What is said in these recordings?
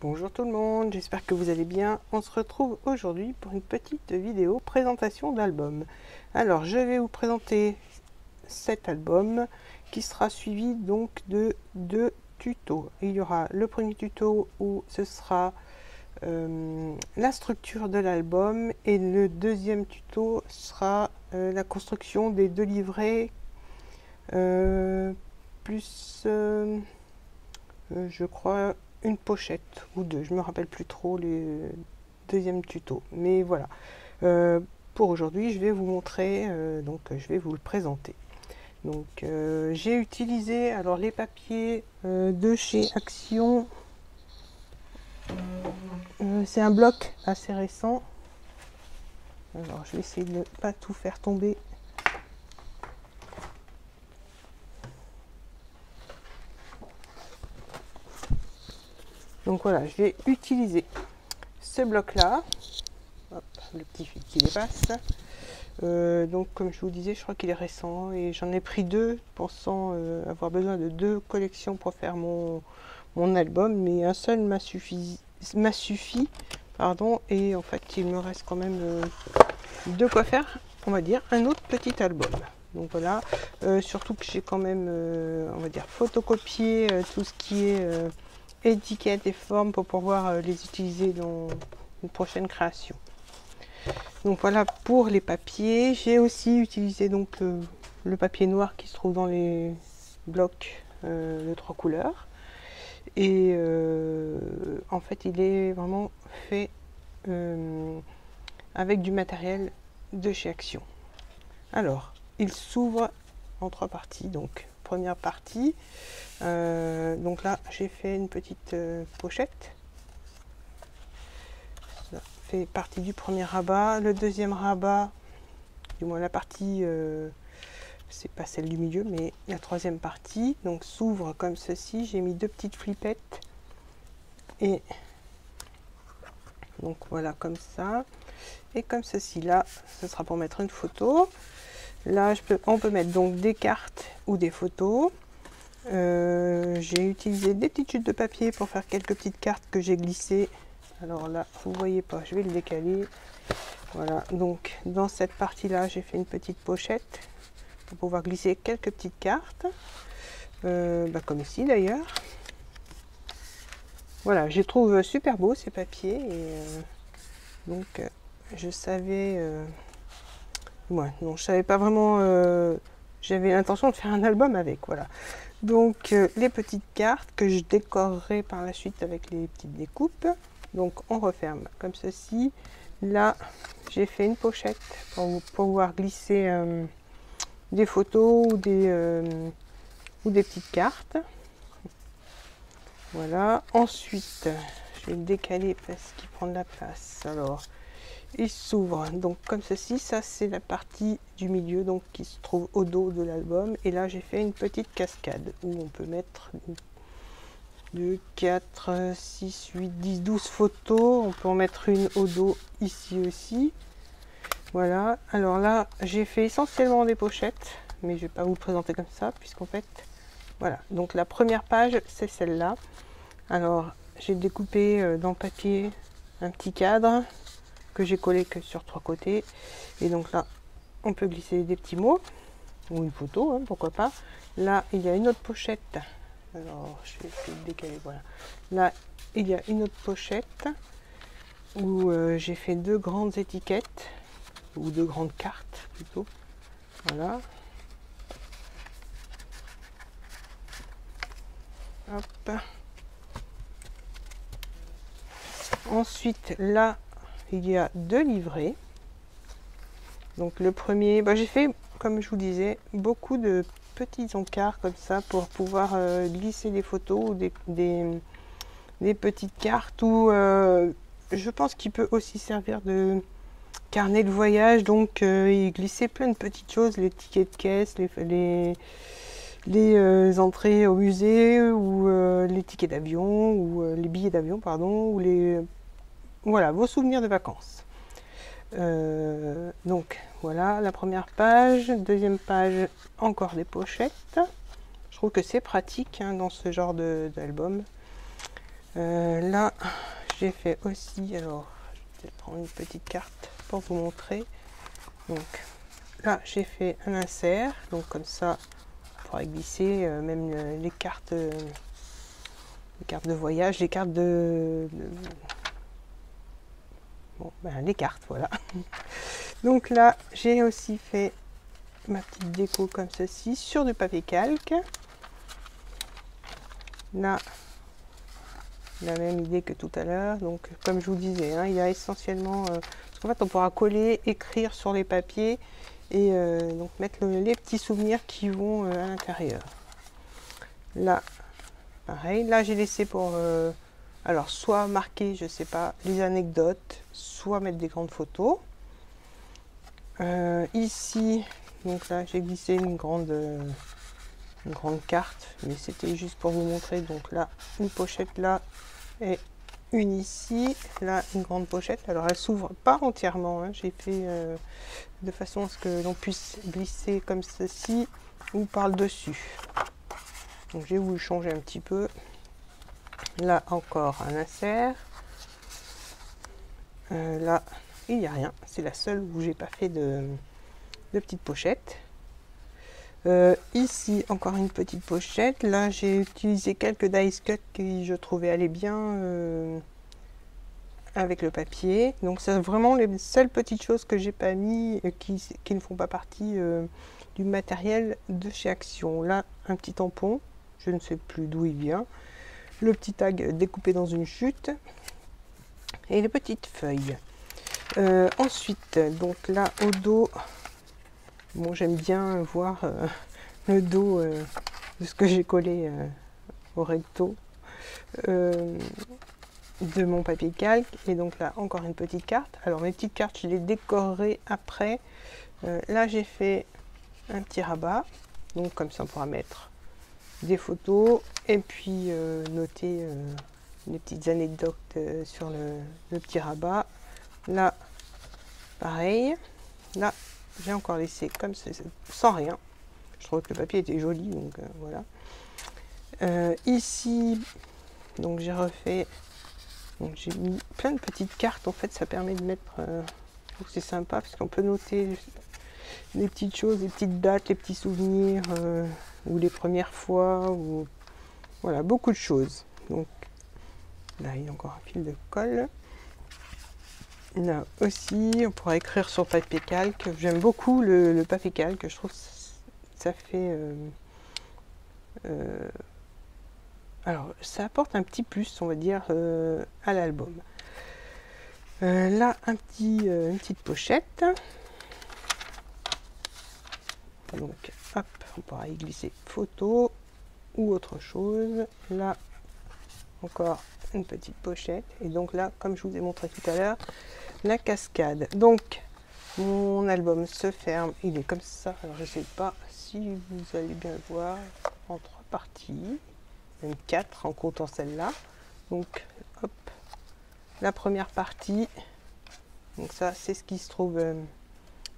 Bonjour tout le monde, j'espère que vous allez bien. On se retrouve aujourd'hui pour une petite vidéo présentation d'album. Alors je vais vous présenter cet album qui sera suivi donc de deux tutos. Il y aura le premier tuto où ce sera la structure de l'album et le deuxième tuto sera la construction des deux livrets plus je crois une pochette ou deux, je me rappelle plus trop les deuxièmes tutos, mais voilà. Pour aujourd'hui je vais vous montrer, donc je vais vous le présenter. Donc j'ai utilisé alors les papiers de chez Action. C'est un bloc assez récent, alors je vais essayer de ne pas tout faire tomber. Donc voilà, je vais utiliser ce bloc là. Hop, le petit fil qui dépasse. Donc comme je vous disais, je crois qu'il est récent et j'en ai pris deux pensant avoir besoin de deux collections pour faire mon album, mais un seul m'a suffi, pardon, et en fait il me reste quand même de quoi faire, on va dire, un autre petit album. Donc voilà, surtout que j'ai quand même, on va dire, photocopié tout ce qui est étiquettes et formes pour pouvoir les utiliser dans une prochaine création. Donc voilà pour les papiers. J'ai aussi utilisé donc le papier noir qui se trouve dans les blocs de 3 couleurs. Et en fait il est vraiment fait avec du matériel de chez Action. Alors il s'ouvre en 3 parties. Donc première partie, donc là j'ai fait une petite pochette. Ça fait partie du premier rabat. Le deuxième rabat, du moins la partie, c'est pas celle du milieu, mais la troisième partie, donc s'ouvre comme ceci. J'ai mis deux petites flippettes et donc voilà comme ça, et comme ceci. Là ce sera pour mettre une photo. Là on peut mettre donc des cartes ou des photos. J'ai utilisé des petites chutes de papier pour faire quelques petites cartes que j'ai glissées. Alors là vous voyez pas, je vais le décaler. Voilà, donc dans cette partie là j'ai fait une petite pochette pour pouvoir glisser quelques petites cartes, comme ici d'ailleurs. Voilà, je trouve super beau ces papiers, et donc je savais non, je savais pas vraiment, j'avais l'intention de faire un album avec, voilà. Donc les petites cartes que je décorerai par la suite avec les petites découpes. Donc on referme comme ceci. Là j'ai fait une pochette pour pouvoir glisser des photos ou des petites cartes. Voilà, ensuite je vais le décaler parce qu'il prend de la place. Alors il s'ouvre donc comme ceci. Ça c'est la partie du milieu donc qui se trouve au dos de l'album, et là j'ai fait une petite cascade où on peut mettre 2, 4, 6, 8, 10, 12 photos. On peut en mettre une au dos ici aussi. Voilà, alors là j'ai fait essentiellement des pochettes, mais je vais pas vous le présenter comme ça puisqu'en fait voilà. Donc la première page c'est celle-là. Alors j'ai découpé dans le papier un petit cadre que j'ai collé que sur 3 côtés, et donc là on peut glisser des petits mots ou une photo, hein, pourquoi pas. Là il y a une autre pochette. Alors je vais essayer de décaler, voilà. Là il y a une autre pochette où j'ai fait deux grandes étiquettes, ou deux grandes cartes plutôt. Voilà. Hop. Ensuite là il y a deux livrets. Donc le premier, j'ai fait, comme je vous disais, beaucoup de petits encarts comme ça pour pouvoir glisser des photos ou des petites cartes, ou je pense qu'il peut aussi servir de carnet de voyage. Donc y glisser plein de petites choses, les tickets de caisse, les entrées au musée, ou les tickets d'avion, ou les billets d'avion, pardon, ou voilà, vos souvenirs de vacances. Donc voilà la première page. Deuxième page, encore des pochettes. Je trouve que c'est pratique, hein, dans ce genre d'album. Là, j'ai fait aussi, alors, je vais prendre une petite carte pour vous montrer. Donc, là, j'ai fait un insert, donc comme ça, on pourra glisser même les cartes de voyage, les cartes bon, ben, les cartes, voilà. Donc là, j'ai aussi fait ma petite déco comme ceci sur du papier calque. Là, la même idée que tout à l'heure. Donc, comme je vous disais, hein, il y a essentiellement... parce qu'en fait, on pourra coller, écrire sur les papiers et donc mettre les petits souvenirs qui vont à l'intérieur. Là, pareil. Là, j'ai laissé pour... alors, soit marquer, je sais pas, les anecdotes, soit mettre des grandes photos. Ici, donc là, j'ai glissé une grande carte, mais c'était juste pour vous montrer. Donc là, une pochette là et une ici. Là, une grande pochette. Alors, elle s'ouvre pas entièrement. Hein. J'ai fait de façon à ce que l'on puisse glisser comme ceci ou par le dessus. Donc, j'ai voulu changer un petit peu. Là, encore un insert. Là, il n'y a rien. C'est la seule où j'ai pas fait de petite pochette. Ici, encore une petite pochette. Là, j'ai utilisé quelques dice cut que je trouvais aller bien avec le papier. Donc, c'est vraiment les seules petites choses que j'ai pas mis qui ne font pas partie du matériel de chez Action. Là, un petit tampon. Je ne sais plus d'où il vient. Le petit tag découpé dans une chute. Et les petites feuilles. Ensuite, donc là, au dos... Bon, j'aime bien voir le dos de ce que j'ai collé au recto de mon papier calque. Et donc là, encore une petite carte. Alors, mes petites cartes, je les décorerai après. Là, j'ai fait un petit rabat. Donc, comme ça, on pourra mettre des photos et puis noter des petites anecdotes sur le petit rabat. Là, pareil. Là, j'ai encore laissé comme ça, sans rien. Je trouve que le papier était joli, donc voilà. Ici, donc j'ai refait, donc j'ai mis plein de petites cartes. En fait, ça permet de mettre, je trouve que c'est sympa parce qu'on peut noter les petites choses, les petites dates, les petits souvenirs, ou les premières fois, ou voilà, beaucoup de choses. Donc là, il y a encore un fil de colle. Là aussi, on pourra écrire sur papier calque. J'aime beaucoup le papier calque. Je trouve que ça fait... alors, ça apporte un petit plus, on va dire, à l'album. Là, une petite pochette. Donc, hop, on pourra y glisser photo ou autre chose. Là, encore une petite pochette. Et donc là, comme je vous ai montré tout à l'heure, la cascade. Donc, mon album se ferme. Il est comme ça. Alors, je ne sais pas si vous allez bien le voir en 3 parties. Même 4 en comptant celle-là. Donc, hop, la première partie. Donc ça, c'est ce qui se trouve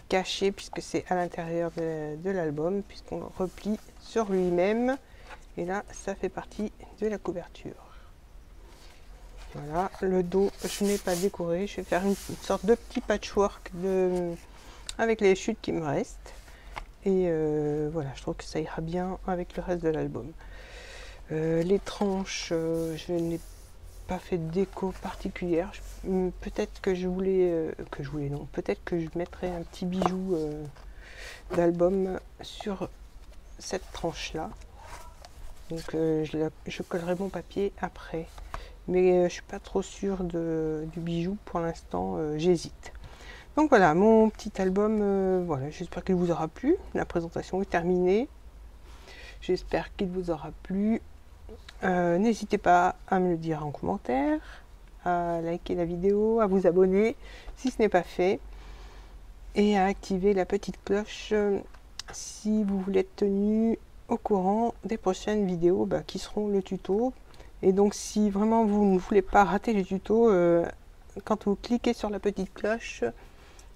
caché puisque c'est à l'intérieur de l'album, puisqu'on le replie sur lui-même. Et là, ça fait partie de la couverture. Voilà, le dos, je n'ai pas décoré. Je vais faire une sorte de petit patchwork avec les chutes qui me restent. Et voilà, je trouve que ça ira bien avec le reste de l'album. Les tranches, je n'ai pas fait de déco particulière. Peut-être que je voulais, non, peut-être que je mettrai un petit bijou d'album sur cette tranche-là. Donc je collerai mon papier après. Mais je suis pas trop sûre du bijou pour l'instant, j'hésite. Donc voilà, mon petit album, voilà, j'espère qu'il vous aura plu. La présentation est terminée. J'espère qu'il vous aura plu. N'hésitez pas à me le dire en commentaire, à liker la vidéo, à vous abonner si ce n'est pas fait et à activer la petite cloche si vous voulez être tenu au courant des prochaines vidéos qui seront le tuto. Et donc si vraiment vous ne voulez pas rater les tutos, quand vous cliquez sur la petite cloche,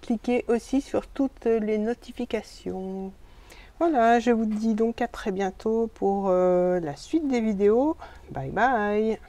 cliquez aussi sur toutes les notifications. Voilà, je vous dis donc à très bientôt pour la suite des vidéos. Bye bye!